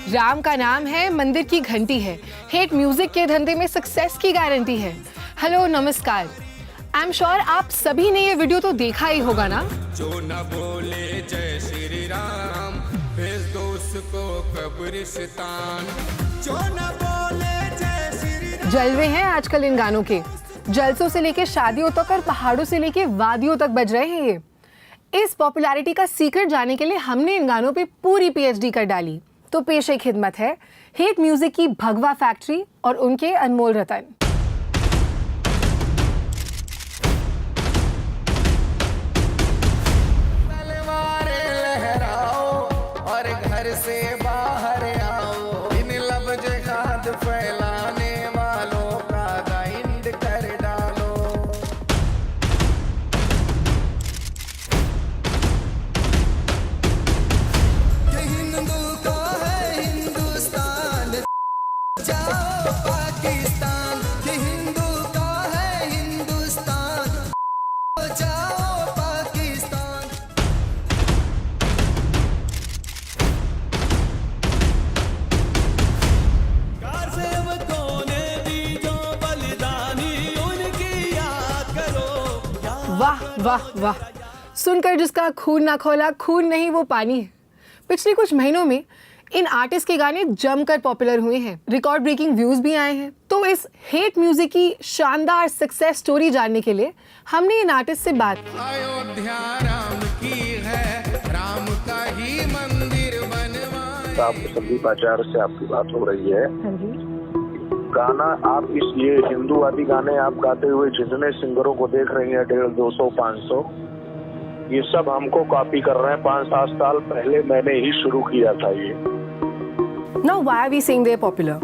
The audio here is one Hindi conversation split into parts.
राम का नाम है, मंदिर की घंटी है, हेट म्यूजिक के धंधे में सक्सेस की गारंटी है। हेलो नमस्कार, आई एम श्योर आप सभी ने ये वीडियो तो देखा ही होगा ना। जो न बोले जय श्री राम, भेज दो उसको कब्रिस्तान। जो न बोले जय श्री राम। जलवे हैं आजकल इन गानों के, जलसों से लेके शादियों तक और पहाड़ों से लेके वादियों तक बज रहे हैं ये। इस पॉपुलैरिटी का सीक्रेट जानने के लिए हमने इन गानों पे पूरी पीएचडी कर डाली। तो पेश एक खिदमत है हेट म्यूजिक की भगवा फैक्ट्री और उनके अनमोल रतन। तलवारें लहराओ और घर से बाहर आओ, इन लफ्ज खाद फैलाने वालों का गाइंड कर डालो। ये हिंदू का है हिंदुस्तान, जाओ पाकिस्तान। ये हिंदू का है हिंदुस्तान, जाओ पाकिस्तान। कार सेवकों ने दी जो बलिदानी, उनकी याद करो। वाह वाह वाह, सुनकर जिसका खून ना खोला, खून नहीं वो पानी है। पिछले कुछ महीनों में इन आर्टिस्ट के गाने जमकर पॉपुलर हुए हैं, रिकॉर्ड ब्रेकिंग व्यूज भी आए हैं। तो इस हेट म्यूजिक की शानदार सक्सेस स्टोरी जानने के लिए हमने इन आर्टिस्ट से बात की। अयोध्या राम की है, राम का ही मंदिर बनवाए। आप संदीप आचार्य से आपकी बात हो रही है। हाँ जी। गाना आप ये हिंदूवादी गाने आप गाते हुए जितने सिंगरों को देख रही हैं, 150, 200, 500, ये सब हमको कॉपी कर रहे हैं। 5-7 साल पहले मैंने ही शुरू किया था ये। Now why are we saying they're popular?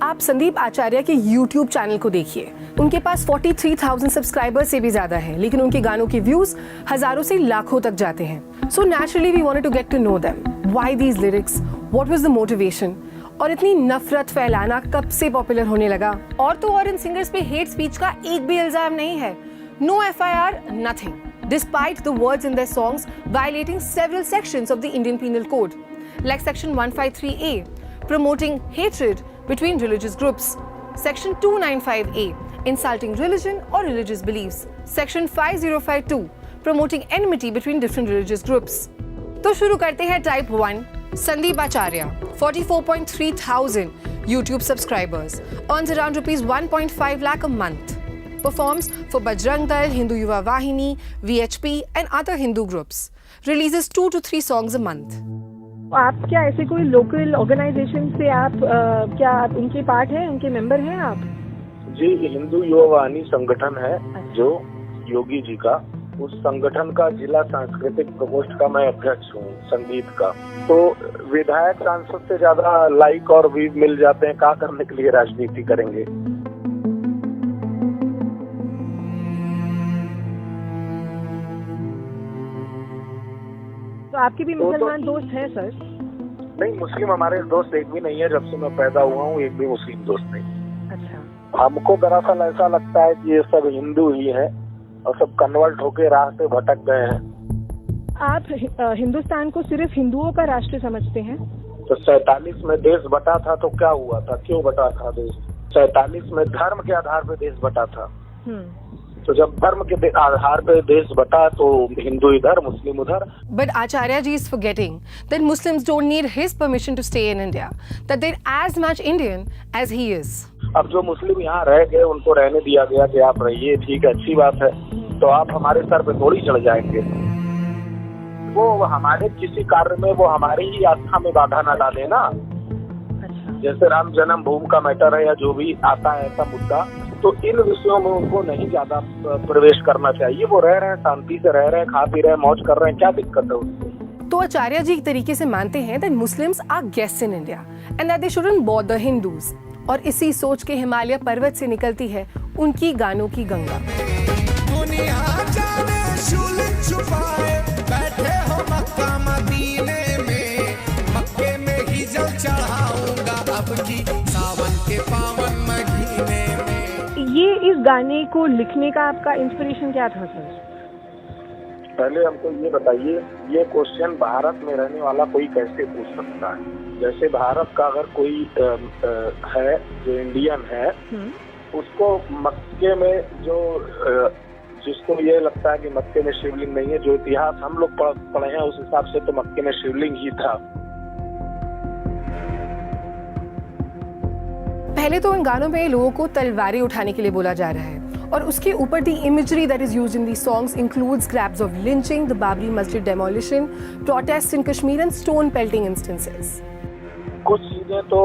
आप संदीप आचार्य के YouTube चैनल को देखिए। उनके पास 43,000 सब्सक्राइबर्स से भी ज्यादा है, लेकिन उनके गानों के व्यूज हजारों से लाखों तक जाते हैं। So naturally we wanted to get to know them. Why these lyrics? What was the motivation? और इतनी नफरत फैलाना कब से पॉपुलर होने लगा? और तो और इन सिंगर्स पे हेट स्पीच का एक भी इल्जाम नहीं है। No FIR, nothing. Despite the words in their songs violating several sections of the Indian Penal Code, like Section 153A, promoting hatred between religious groups, Section 295A, insulting religion or religious beliefs, Section 5052, promoting enmity between different religious groups. तो शुरू करते हैं type 1, Sandeep Acharya, 44,300 YouTube subscribers, earns around ₹1.5 lakh a month. Performs for Bajrang Dal, Hindu Yuva Vahini, VHP and other Hindu groups. Releases 2 to 3 songs a month. आप क्या ऐसे कोई लोकल ऑर्गेनाइजेशन से आप क्या आप उनके पार्ट हैं, उनके मेंबर हैं आप? जी, हिंदू युवा वाहिनी संगठन है जो योगी जी का, उस संगठन का जिला सांस्कृतिक प्रकोष्ठ का मैं अध्यक्ष हूँ, संगीत का। तो विधायक सांसद से ज्यादा लाइक और व्यू मिल जाते हैं, क्या करने के लिए राजनीति करेंगे। तो आपके भी मुसलमान दोस्त हैं सर? नहीं, मुस्लिम हमारे दोस्त एक भी नहीं है। जब से मैं पैदा हुआ हूँ एक भी मुस्लिम दोस्त नहीं। अच्छा। हमको दरअसल ऐसा लगता है कि ये सब हिंदू ही हैं और सब कन्वर्ट होके राह से भटक गए हैं। आप हिंदुस्तान को सिर्फ हिंदुओं का राष्ट्र समझते हैं? तो 47 में देश बटा था तो क्या हुआ था, क्यों बटा था देश? 47 में धर्म के आधार पर देश बटा था। तो जब धर्म के आधार पर देश बटा तो हिंदू इधर, मुस्लिम उधर। But Acharya ji is forgetting that Muslims don't need his permission to stay in India, that they're as much Indian as he is. अब जो मुस्लिम यहाँ रह गए उनको रहने दिया गया कि आप रहिए, ठीक है, अच्छी बात है। तो आप हमारे सर पे थोड़ी चढ़ जाएंगे। वो हमारे किसी कार्य में वो हमारी ही आस्था में बाधा न डाले ना। जैसे राम जन्म भूमि का मैटर है या जो भी आता है ऐसा मुद्दा, तो इन विषयों में उनको नहीं ज्यादा प्रवेश करना चाहिए। वो रह रहे हैं, शांति से रह रहे हैं, खा पी रहे हैं, मौज कर रहे हैं, क्या दिक्कत है उसको? तो आचार्य जी एक तरीके से मानते हैं that Muslims are guests in India and that they shouldn't bother Hindus. और इसी सोच के हिमालय पर्वत से निकलती है उनकी गानों की गंगा। दुनिया जाने शूल छुपाए बैठे हो मक्का मदीने में, मक्के में ही जल चढ़ाऊंगा अब की सावन के पावन महीने में। ये इस गाने को लिखने का आपका इंस्पिरेशन क्या था सर? पहले हमको ये बताइए, ये क्वेश्चन भारत में रहने वाला कोई कैसे पूछ सकता है? जैसे भारत का अगर कोई है जो इंडियन है, उसको मक्के में जो जिसको ये लगता है कि मक्के में शिवलिंग नहीं है, जो इतिहास हम लोग पढ़े हैं उस हिसाब से तो मक्के में शिवलिंग ही था। पहले तो इन गानों में लोगों को तलवारें उठाने के लिए बोला जा रहा है और उसके ऊपर the imagery that is used in the songs includes grabs of lynching, the Babri Masjid demolition, protest in Kashmir and stone pelting instances. कुछ चीजें तो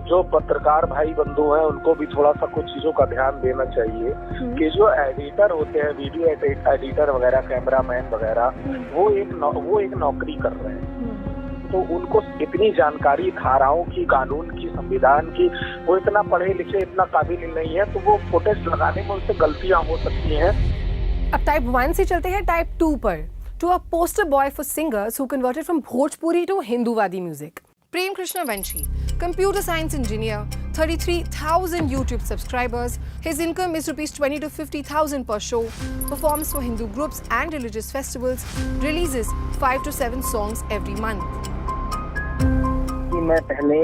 जो पत्रकार भाई बंधु हैं उनको भी थोड़ा सा कुछ चीजों का ध्यान देना चाहिए कि जो एडिटर होते हैं, वीडियो एडिटर वगैरह, कैमरामैन वगैरह, वो एक नौकरी कर रहे हैं, तो उनको इतनी जानकारी धाराओं की, कानून की, संविधान की, वो इतना पढ़े लिखे, इतना काबिल नहीं है, तो वो फुटेज लगाने में उनसे गलतियां हो सकती हैं। अब टाइप 1 से चलते हैं टाइप 2 पर, to a poster boy for singers who converted from Bhojpuri to हिंदूवादी music. Prem Krishna Vanshi, computer science engineer, 33,000 YouTube subscribers. His income is rupees 20 to 50,000 per show. Performs for Hindu groups and religious festivals. Releases 5 to 7 songs every month. मैं पहले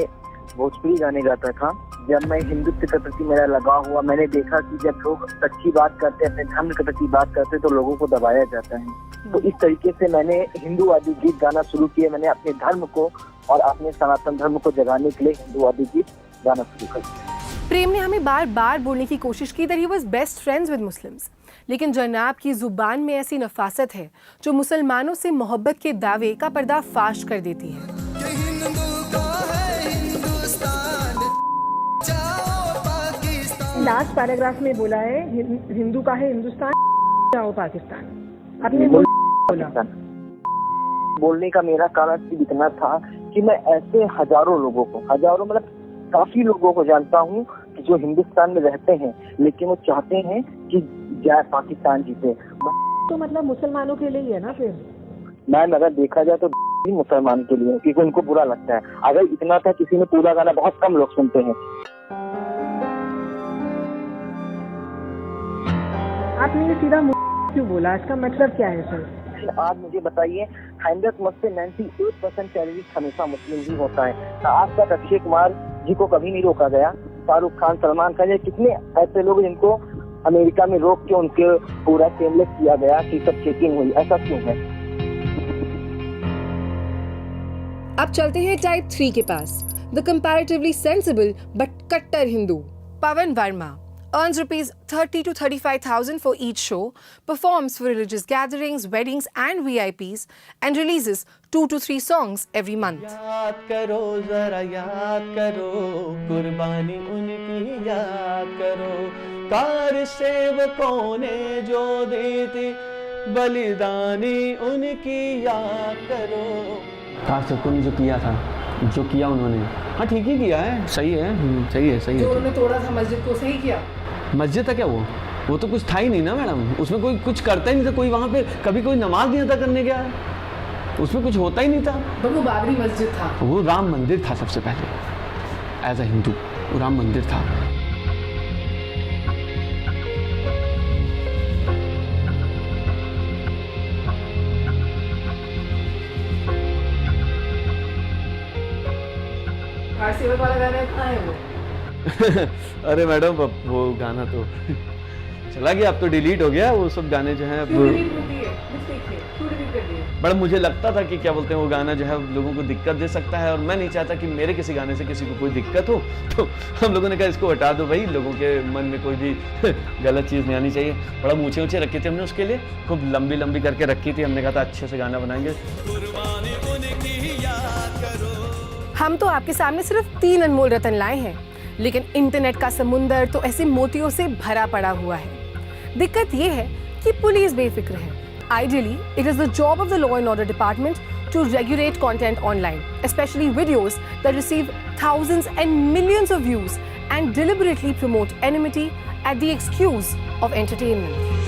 भोजपुरी गाने गाता था। जब मैं हिंदुत्व के प्रति मेरा लगाव हुआ, मैंने देखा कि जब लोग सच्ची बात करते हैं, अपने धर्म के प्रति बात करते हैं, तो लोगों को दबाया जाता है। तो इस तरीके से मैंने हिंदूवादी गीत गाना शुरू किए। मैंने अपने धर्म को और अपने सनातन धर्म को जगाने के लिए हिंदूवादी गीत गाना शुरू कर दिया। प्रेम ने हमें बार बार बोलने की कोशिश की that he was best friends with Muslims, लेकिन जनाब की जुबान में ऐसी नफासत है जो मुसलमानों से मोहब्बत के दावे का पर्दाफाश कर देती है। लास्ट पैराग्राफ में बोला है हिंदू का है हिंदुस्तान, जाओ पाकिस्तान। आपने बोला बोलने का मेरा कारण सिर्फ इतना था कि मैं ऐसे हजारों लोगों को, हजारों मतलब काफी लोगों को जानता हूँ कि जो हिंदुस्तान में रहते हैं लेकिन वो चाहते हैं कि जाए पाकिस्तान जीते। तो मतलब मुसलमानों के लिए ही है ना फिर? मैम अगर देखा जाए तो मुसलमान के लिए, क्योंकि उनको बुरा लगता है। अगर इतना था किसी ने पूरा गाना, बहुत कम लोग सुनते हैं। आपने ये सीधा क्यों बोला, इसका मतलब क्या है सर? आज मुझे बताइए, 100 में 98% टेररिस्ट हमेशा मुस्लिम ही होता है। आज तक अक्षय कुमार जी को कभी नहीं रोका गया, शाहरुख खान, सलमान खान, कितने ऐसे लोग जिनको अमेरिका में रोक के उनके पूरा सेमलेस किया गया कि सब चेकिंग हुई, ऐसा क्यों है? अब चलते हैं टाइप 3 के पास, द कंपैरेटिवली सेंसिबल बट कट्टर हिंदू। पवन Verma earns rupees 30 to 35,000 for each show, performs for religious gatherings, weddings and VIPs, and releases 2 to 3 songs every month. याद करो जरा याद करो, कुर्बानी उनकी याद करो, कार सेवकों ने जो दी थी, बलिदानी उनकी याद करो। कार सेवकों ने जो किया उन्होंने, हाँ ठीक ही किया है, सही है, सही है, सही है। जो उन्होंने तोड़ा था मस्जिद को, सही किया। मस्जिद था क्या वो तो कुछ था ही नहीं ना मैडम, उसमें कोई कुछ करता ही नहीं था, कोई वहाँ पे कभी कोई नमाज नहीं अदा करने गया, उसमें कुछ होता ही नहीं था। तो वो बाबरी मस्जिद था, वो राम मंदिर था सबसे पहले, एज अ हिंदू वो राम मंदिर था। कार सेवक वाला गाना कहाँ है वो? अरे मैडम वो गाना तो चला गया, अब तो डिलीट हो गया वो सब गाने जो हैं। बड़ा मुझे लगता था कि क्या बोलते हैं वो गाना जो है लोगों को दिक्कत दे सकता है, और मैं नहीं चाहता कि मेरे किसी गाने से किसी को कोई दिक्कत हो, तो हम लोगों ने कहा इसको हटा दो भाई, लोगों के मन में कोई भी गलत चीज़ नहीं आनी चाहिए। बड़ा ऊँचे ऊँचे रखे थे हमने उसके लिए, खूब लंबी लंबी करके रखी थी, हमने कहा था अच्छे से गाना बनाएंगे। हम तो आपके सामने सिर्फ 3 अनमोल रतन लाए हैं, लेकिन इंटरनेट का समुंदर तो ऐसे मोतियों से भरा पड़ा हुआ है। दिक्कत ये है कि पुलिस बेफिक्र है। Ideally, it is the job of the Law and Order Department to regulate content online, especially videos that receive thousands and millions of views and deliberately promote enmity at the excuse of entertainment.